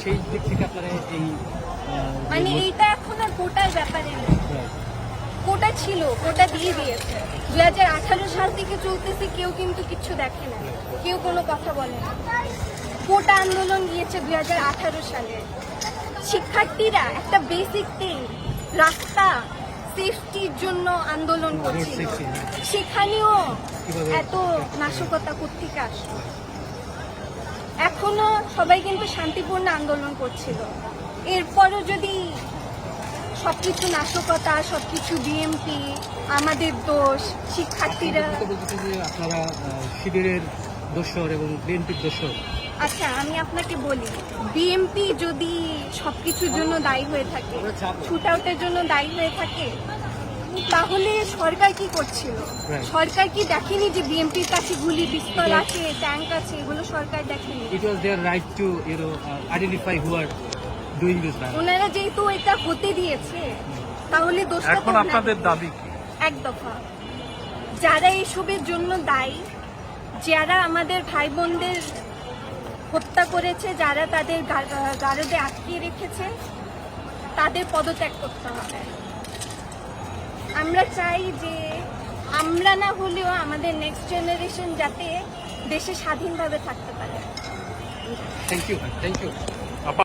সেই দিক থেকে আপনারা এই মানে এইটা এখন আর কোটার ব্যাপারে নেই। কোটা ছিল, কোটা দিয়ে দিয়েছে। 2018 সাল থেকে চলতেছে, কেউ কিন্তু কিচ্ছু দেখে না, কেউ কোনো কথা বলে না। কোটা আন্দোলন গিয়েছে 2018 সালে। শিক্ষার্থীরা একটা বেসিক থিং, রাস্তা সেফটির জন্য আন্দোলন করছিল, সেখানেও এত নাশকতা কোত্থেকে আসলো? এখনো সবাই কিন্তু শান্তিপূর্ণ আন্দোলন করছিল, এরপরও যদি সবকিছু নাশকতা, সবকিছু বিএমপি, আমাদের দোষ, শিক্ষার্থীরা। আপনারা শিবিরের দোষর এবং বিএনপির দোষর। আচ্ছা, আমি আপনাকে বলি, বিএমপি যদি সবকিছুর জন্য দায়ী হয়ে থাকে, শুট আউটের জন্য দায়ী হয়ে থাকে, তাহলে সরকার কি করছিল? সরকার কি দেখেনি যে বিএমপির কাছে গুলি, পিস্তল আছে, ট্যাঙ্ক আছে? এগুলো সরকার দেখেনি। It was their right to identify who are doing this violence. ওনারা যেহেতু এটা হতে দিয়েছে, তাহলে দোষটা এখন আপনাদের দাবি কি? এক দফা, যারা এসবের জন্য দায়ী, যারা আমাদের ভাই বোনদের হত্যা করেছে, যারা তাদের গারদে আটকিয়ে রেখেছে, তাদের পদত্যাগ করতে হবে। আমরা চাই যে আমরা না হলেও আমাদের নেক্সট জেনারেশন যাতে দেশে স্বাধীনভাবে থাকতে পারে। Thank you.